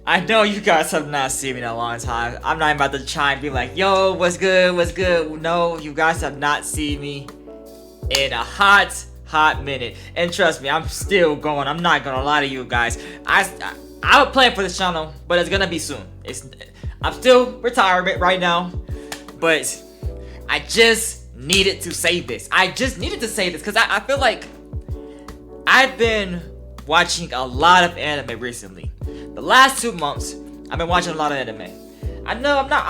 I know you guys have not seen me in a long time. I'm not about to try and be like, yo, what's good, what's good? No, you guys have not seen me in a hot minute. And trust me, I'm still going. I'm not gonna lie to you guys. I would plan for this channel, but it's gonna be soon. I'm still retirement right now, but I just needed to say this. I just needed to say this because I feel like I've been watching a lot of anime recently. The last 2 months, I've been watching a lot of anime. I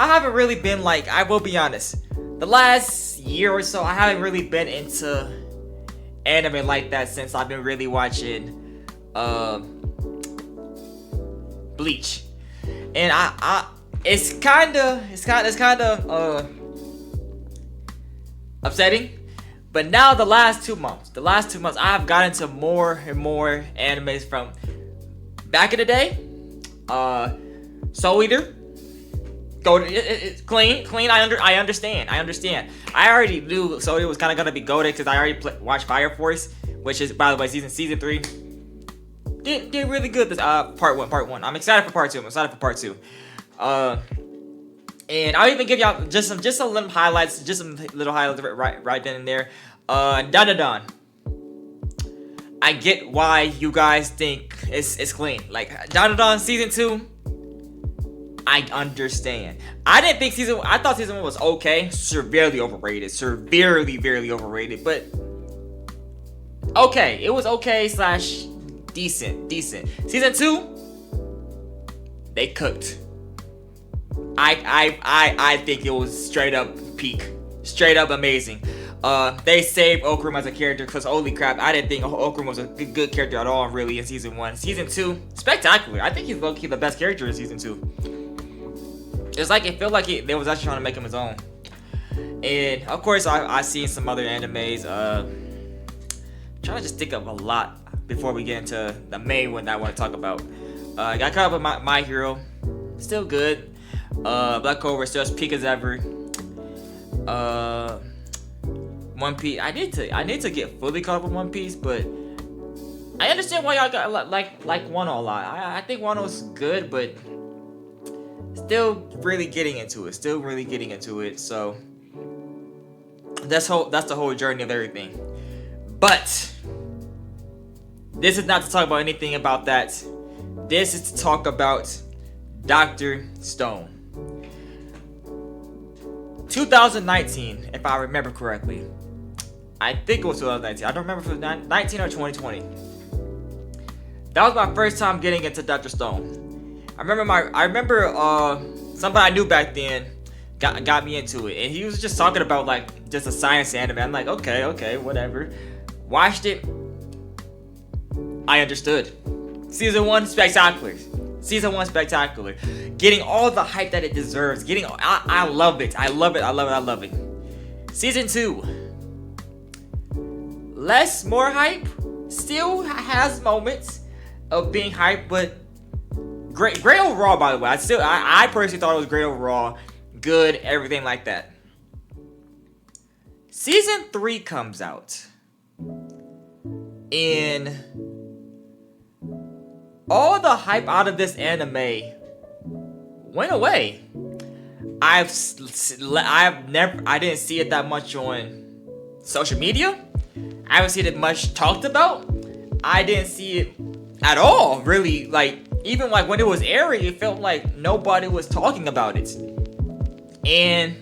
haven't really been like, I will be honest. The last year or so, I haven't really been into anime like that since I've been really watching Bleach. And it's kind of upsetting. But now the last 2 months, I've gotten into more and more animes from back in the day. Soul Eater, it's clean. I understand. I already knew Soul Eater was kind of gonna be goated because I already watched Fire Force, which is, by the way, season 3. Did really good this part one. I'm excited for part 2. And I'll even give y'all just some little highlights, right then and there. Dandadan. I get why you guys think it's clean. Like Dandadan season 2, I understand. I thought season 1 was okay, severely overrated, very overrated, but okay, it was okay / decent. Season 2, they cooked. I think it was straight up peak. Straight up amazing. They saved Okrum as a character because holy crap, I didn't think Okrum was a good character at all really in season 1. Season 2, spectacular. I think he's low-key the best character in season 2. It's like it felt like they was actually trying to make him his own. And of course I've seen some other animes. Trying to just think of a lot before we get into the main one that I want to talk about. I got caught up with my Hero. Still good. Black Clover still as peak as ever. One Piece. I need to get fully caught up with One Piece, but I understand why y'all got like Wano a lot. I think Wano's good, but still really getting into it. So that's the whole journey of everything. But this is not to talk about anything about that. This is to talk about Dr. Stone. 2019, if I remember correctly. I think it was 2019. I don't remember if it was 19 or 2020. That was my first time getting into Dr. Stone. I remember somebody I knew back then got me into it, and he was just talking about like just a science anime. I'm like, okay, whatever. Watched it. I understood. Season 1, spectacular. Getting all the hype that it deserves. I love it. I love it. Season 2. More hype. Still has moments of being hype, but great overall, by the way. I personally thought it was great overall. Good, everything like that. Season 3 comes out. And all the hype out of this anime went away. I didn't see it that much on social media. I haven't seen it much talked about. I didn't see it at all, really. Like, even like when it was airing, it felt like nobody was talking about it. And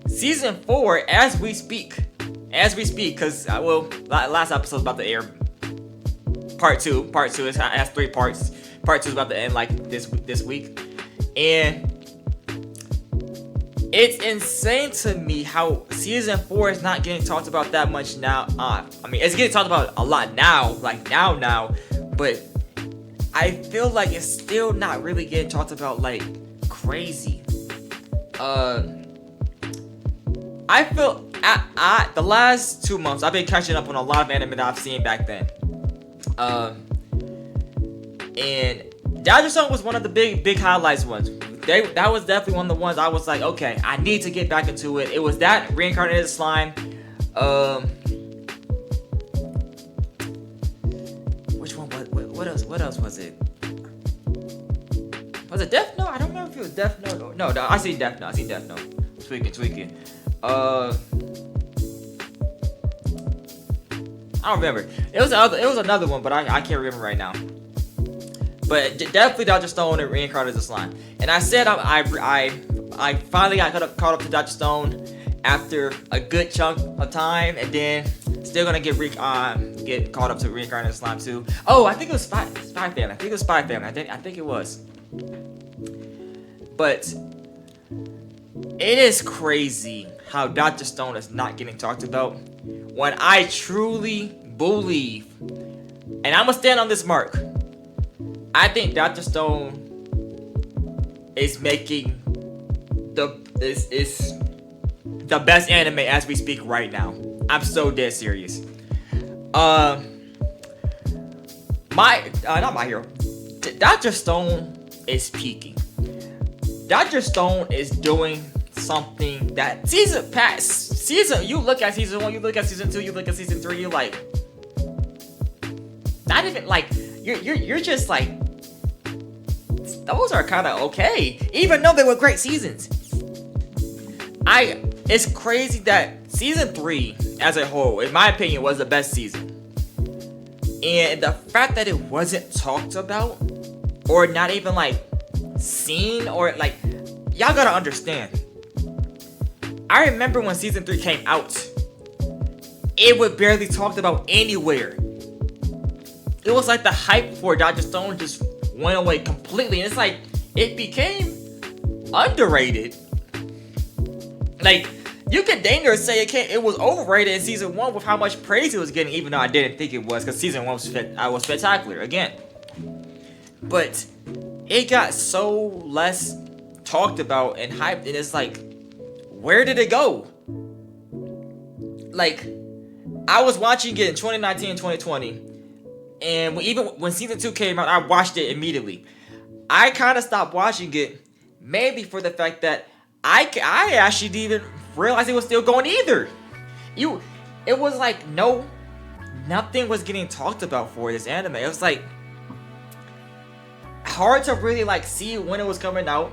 season 4, as we speak, because last episode's about to air. Part 2 has 3 parts. Part 2 is about to end like this week, and it's insane to me how season 4 is not getting talked about that much now. I mean, it's getting talked about a lot now, like now, but I feel like it's still not really getting talked about like crazy. I feel the last 2 months I've been catching up on a lot of anime that I've seen back then. And Dr. Stone was one of the big highlights ones. That was definitely one of the ones I was like, okay, I need to get back into it. It was that Reincarnated Slime. Which one? What else was it? Was it Death Note? I don't remember if it was Death Note. Or, no, I see Death Note. Tweaking. I don't remember. It was another one, but I can't remember right now. But definitely Dr. Stone and reincarnated as a slime. And I said I finally got caught up to Dr. Stone after a good chunk of time, and then still gonna get caught up to reincarnated slime too. Oh, I think it was Spy Family. I think it was. But it is crazy how Dr. Stone is not getting talked about when I truly believe, and I'm gonna stand on this mark, I think Dr. Stone is making the best anime as we speak right now. I'm so dead serious. Not My Hero. Dr. Stone is peaking. Dr. Stone is doing something that you look at season 1, you look at season 2, you look at season 3, you're like, not even like, you're just like, those are kind of okay, even though they were great seasons. It's crazy that season 3 as a whole, in my opinion, was the best season. And the fact that it wasn't talked about, or not even like seen, or like, y'all gotta understand. I remember when season 3 came out, it was barely talked about anywhere. It was like the hype for Dr. Stone just went away completely. And it's like, it became underrated. Like, you could dang near say it was overrated in season 1 with how much praise it was getting, even though I didn't think it was, because season 1 was spectacular again. But it got so less talked about and hyped, and it's like, where did it go? Like, I was watching it in 2019 and 2020, and even when season 2 came out, I watched it immediately. I kind of stopped watching it, maybe for the fact that I actually didn't even realize it was still going either. It was like nothing was getting talked about for this anime. It was like hard to really like see when it was coming out,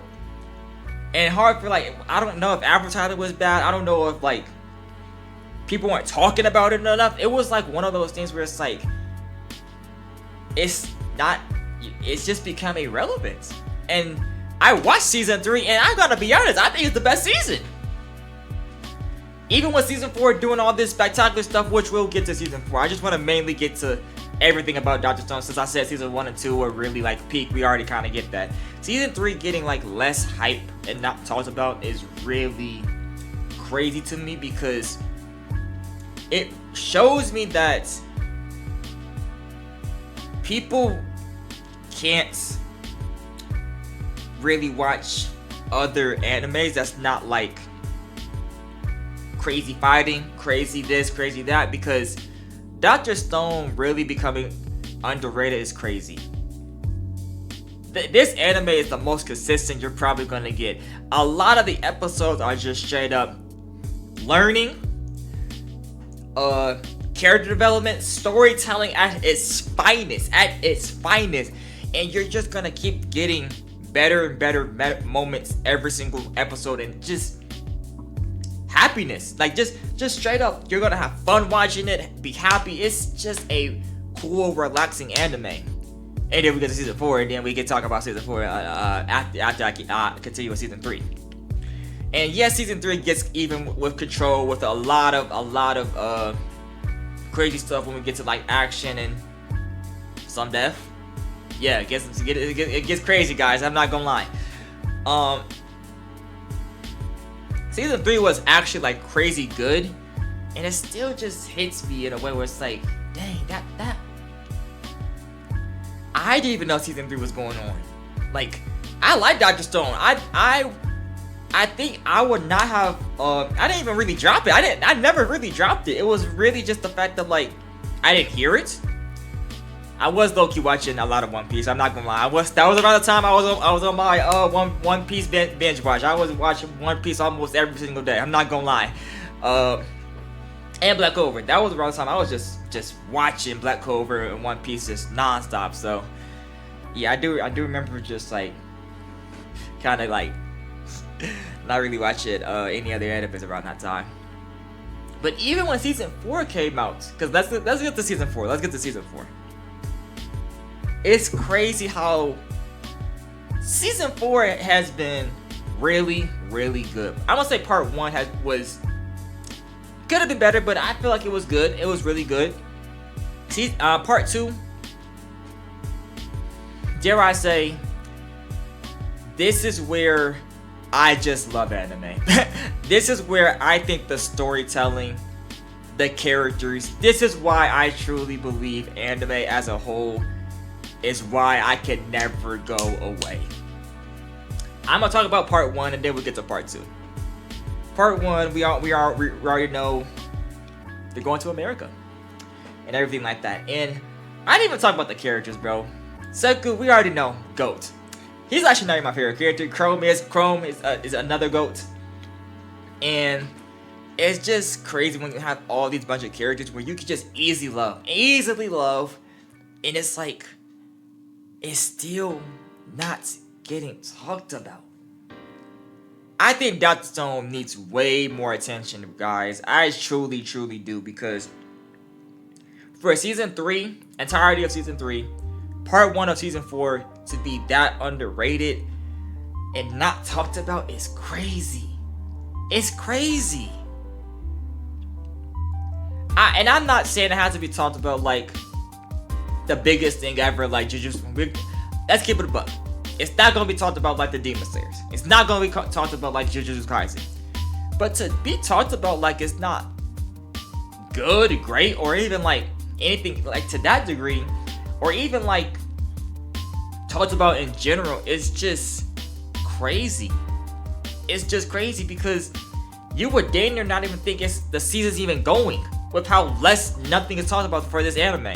and hard for like, I don't know if advertising was bad. I don't know if like people weren't talking about it enough. It was like one of those things where it's like, it's just become irrelevant. And I watched season 3, and I gotta be honest, I think it's the best season. Even with season 4 doing all this spectacular stuff, which we'll get to season 4. I just want to mainly get to everything about Dr. Stone, since I said season 1 and 2 were really like peak. We already kind of get that. Season 3 getting like less hype and not talked about is really crazy to me, because it shows me that people can't really watch other animes that's not like crazy fighting, crazy this, crazy that, because Dr. Stone really becoming underrated is crazy. This anime is the most consistent you're probably gonna get. A lot of the episodes are just straight up learning, character development, storytelling at its finest, and you're just gonna keep getting better and better moments every single episode, and just happiness. Like, just straight up, you're gonna have fun watching it, be happy. It's just a cool, relaxing anime. And then we get to season 4, and then we can talk about season 4 after I continue with season 3. And yes, season 3 gets even with Control, with a lot of crazy stuff when we get to like action and some death. Yeah, it gets crazy, guys. I'm not gonna lie. Season 3 was actually like crazy good, and it still just hits me in a way where it's like, dang, that I didn't even know season 3 was going on. Like, I like Dr. Stone. I think I would not have. I didn't even really drop it. I never really dropped it. It was really just the fact that like I didn't hear it. I was low-key watching a lot of One Piece. I'm not gonna lie. That was around the time I was on my One Piece binge watch. I was watching One Piece almost every single day. I'm not gonna lie. And Black Clover. That was around the time I was just watching Black Clover and One Piece just nonstop. So yeah, I do remember just like kind of like not really watching any other animes around that time. But even when season 4 came out, because let's get to season 4. Let's get to season 4. It's crazy how season 4 has been really, really good. I'm gonna say part 1 was could have been better, but I feel like it was good. It was really good. See, part 2, dare I say, this is where I just love anime. This is where I think the storytelling, the characters, this is why I truly believe anime as a whole is why I can never go away. I'm gonna talk about part 1 and then we'll get to part 2. Part 1, we already know they're going to America and everything like that. And I didn't even talk about the characters, bro. Seku, we already know, GOAT. He's actually not even my favorite character. Chrome is another GOAT. And it's just crazy when you have all these bunch of characters where you can just easily love, and it's like it's still not getting talked about. I think Dr. Stone needs way more attention, guys. I truly do, because for season 3, entirety of season 3, part 1 of season 4 to be that underrated and not talked about is crazy. It's crazy. And I'm not saying it has to be talked about like the biggest thing ever, like Jujutsu. Let's keep it a buck. It's not gonna be talked about like the Demon Slayers. It's not gonna be talked about like Jujutsu Kaisen. But to be talked about like it's not good, great, or even like anything like to that degree, or even like talked about in general, it's just crazy. It's just crazy because you would dang near not even think the season's even going with how nothing is talked about for this anime.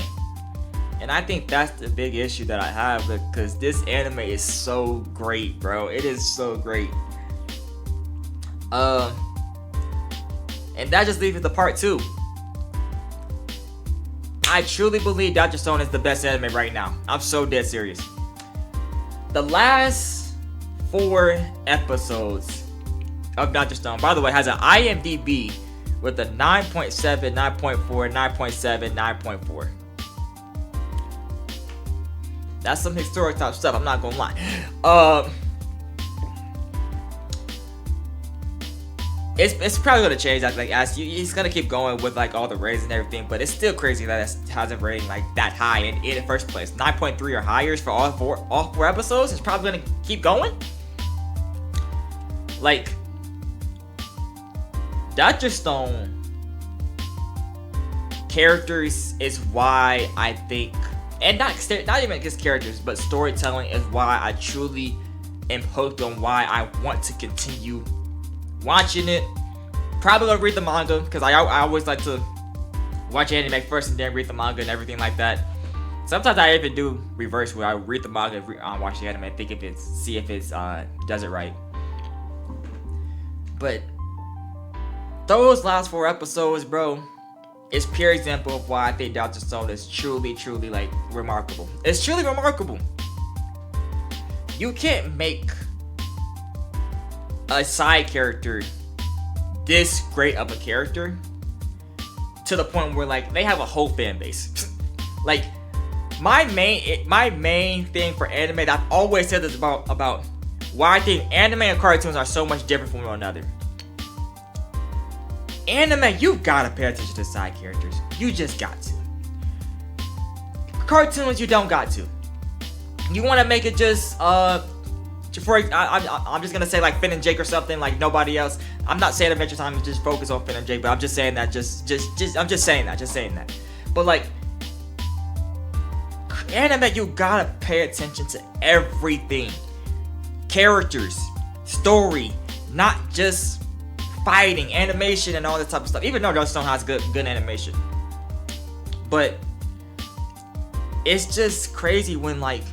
And I think that's the big issue that I have, because this anime is so great, bro. It is so great. And that just leaves it to part 2. I truly believe Dr. Stone is the best anime right now. I'm so dead serious. The last 4 episodes of Dr. Stone, by the way, has an IMDb with a 9.7, 9.4, 9.7, 9.4. That's some historic type stuff, I'm not gonna lie. It's probably gonna change, like as he's gonna keep going with like all the ratings and everything, but it's still crazy that it hasn't rating like that high in the first place. 9.3 or higher for all four episodes. It's probably gonna keep going. Like Dr. Stone characters is why I think, and not even just characters, but storytelling is why I truly am hooked on why I want to continue watching it. Probably gonna read the manga, because I always like to watch anime first and then read the manga and everything like that. Sometimes I even do reverse, where I read the manga and watch the anime and see if it's does it right. But those last 4 episodes, bro, is pure example of why I think Dr. Stone is truly like remarkable. It's truly remarkable. You can't make a side character this great of a character to the point where like they have a whole fan base. Like my main thing for anime that I've always said this about why I think anime and cartoons are so much different from one another. Anime, you gotta pay attention to side characters. You just got to. Cartoons, you don't got to. You want to make it just I'm just gonna say like Finn and Jake or something, like nobody else. I'm not saying Adventure Time is just focus on Finn and Jake, but I'm just saying that I'm just saying that. But like anime, you gotta pay attention to everything. Characters, story, not just fighting, animation, and all that type of stuff. Even though Dr. Stone has good animation, but it's just crazy when like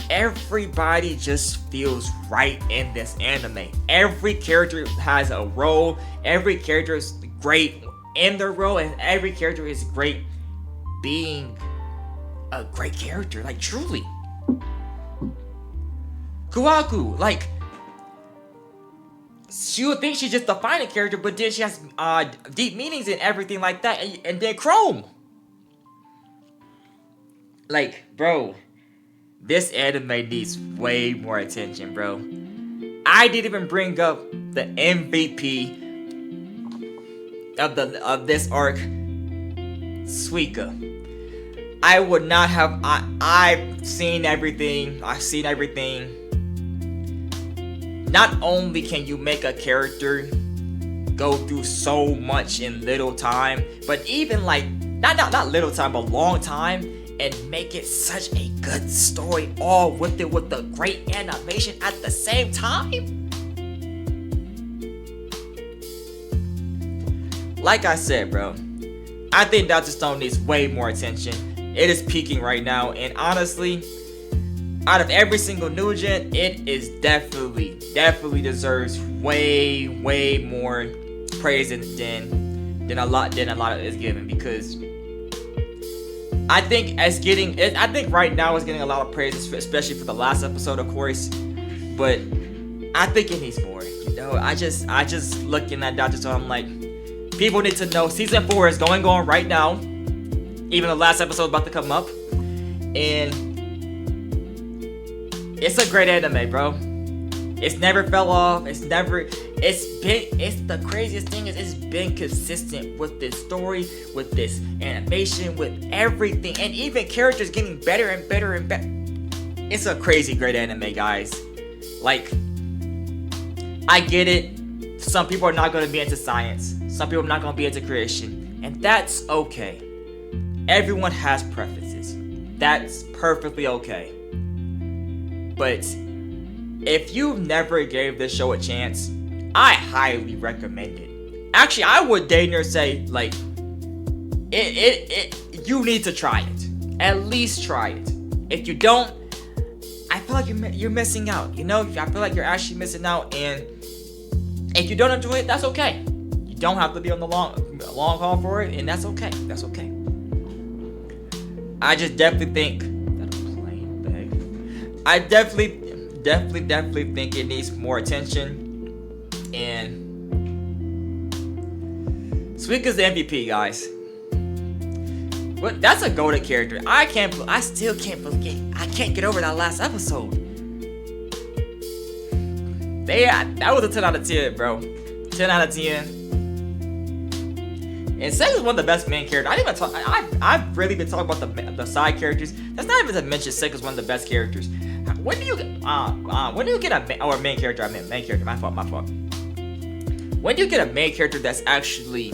everybody just feels right in this anime. Every character has a role. Every character is great in their role, and every character is great being a great character. Like truly. Kuaku, like, she would think she's just a fighting character, but then she has deep meanings and everything like that. And then Chrome, like, bro, this anime needs way more attention, bro. I didn't even bring up the MVP of this arc, Suika. I would not have. I've seen everything. Not only can you make a character go through so much in little time, but even like not little time, but long time, and make it such a good story, all with it with the great animation at the same time. Like I said, bro, I think Dr. Stone needs way more attention. It is peaking right now, and honestly, out of every single new gen, it is definitely deserves way more praise than a lot of it is given, because I think right now it's getting a lot of praise, especially for the last episode, of course, but I think it needs more. You know, I just looking at Dr. Stone, I'm like, people need to know season 4 is going on right now. Even the last episode is about to come up, and it's a great anime, bro. It's never fell off. It's the craziest thing is it's been consistent with this story, with this animation, with everything, and even characters getting better and better and better. It's a crazy great anime, guys. Like, I get it. Some people are not going to be into science. Some people are not going to be into creation, and that's okay. Everyone has preferences. That's perfectly okay. But if you never gave this show a chance, I highly recommend it. Actually, I would dare say, like, you need to try it. At least try it. If you don't, I feel like you're missing out. You know, I feel like you're actually missing out. And if you don't enjoy it, that's okay. You don't have to be on the long haul for it, and that's okay. That's okay. I just definitely think that I'm playing big. I definitely think it needs more attention. And Suika's the MVP, guys. What? That's a golden character. I still can't believe. I can't get over that last episode. That was a 10 out of 10, bro. 10 out of 10. And Seg is one of the best main characters. I've really been talking about the side characters. That's not even to mention Seg is one of the best characters. When do you get a main character? I meant main character. My fault. When do you get a main character that's actually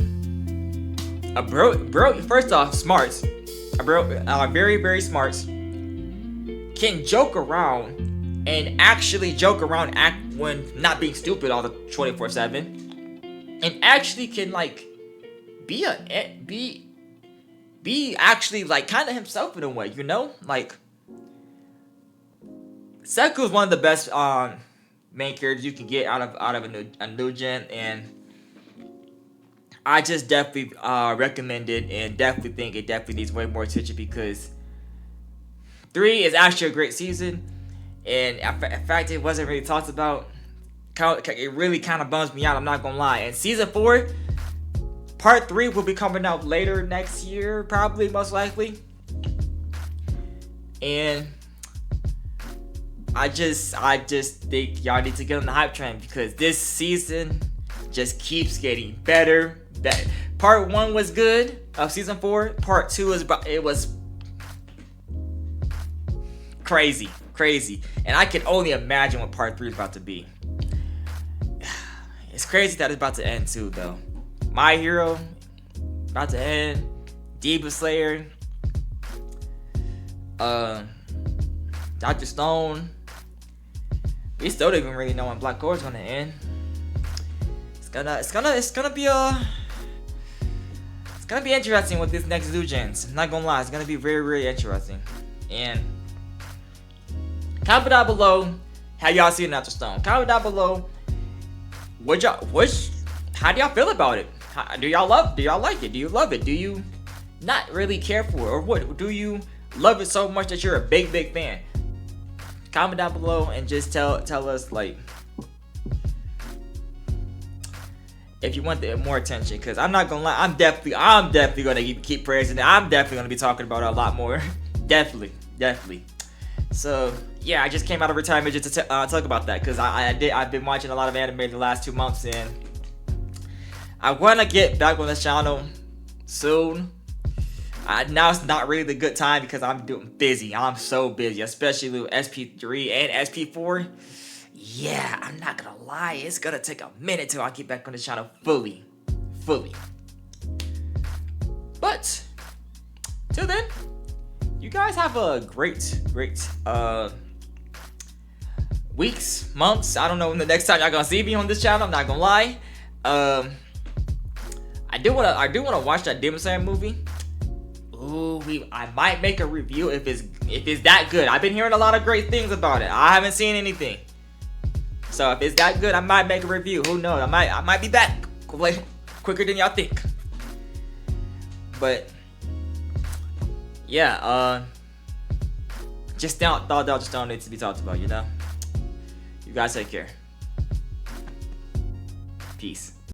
a bro? First off, smarts. A bro, very very smarts. Can joke around and actually joke around, act when not being stupid all the 24/7, and actually can like be actually like kind of himself in a way, you know? Like, Seku is one of the best main characters you can get out of a new gen, and I just definitely recommend it, and definitely think it definitely needs way more attention, because 3 is actually a great season, and in fact it wasn't really talked about. It really kind of bums me out, I'm not gonna lie. And season 4 Part 3 will be coming out later next year, probably, most likely. And I just think y'all need to get on the hype train, because this season just keeps getting better. Part 1 was good of season 4. Part 2 was crazy. And I can only imagine what part 3 is about to be. It's crazy that it's about to end too, though. My Hero about to end. Demon Slayer. Dr. Stone. We still don't even really know when Black Clover's gonna end. It's gonna be interesting with this next new gens. I'm not gonna lie, it's gonna be very, very interesting. And comment down below how y'all see Dr. Stone. Comment down below how do y'all feel about it? Do y'all like it? Do you love it? Do you not really care for it? Or what? Do you love it so much that you're a big fan? comment down below and just tell us like if you want more attention, because I'm not gonna lie, I'm definitely gonna keep praising it. I'm definitely gonna be talking about it a lot more. definitely. So yeah, I just came out of retirement just to talk about that, because I've been watching a lot of anime the last 2 months, and I want to get back on the channel soon. Now it's not really the good time because I'm busy. I'm so busy, especially with SP3 and SP4. Yeah, I'm not gonna lie, it's gonna take a minute till I get back on the channel fully. But till then, you guys have a great weeks, months. I don't know when the next time y'all gonna see me on this channel. I'm not gonna lie. I do wanna watch that Demon Slayer movie. Ooh, I might make a review if it's that good. I've been hearing a lot of great things about it. I haven't seen anything. So if it's that good, I might make a review. Who knows? I might be back quicker than y'all think. But yeah, just thought that just don't need to be talked about, you know? You guys take care. Peace.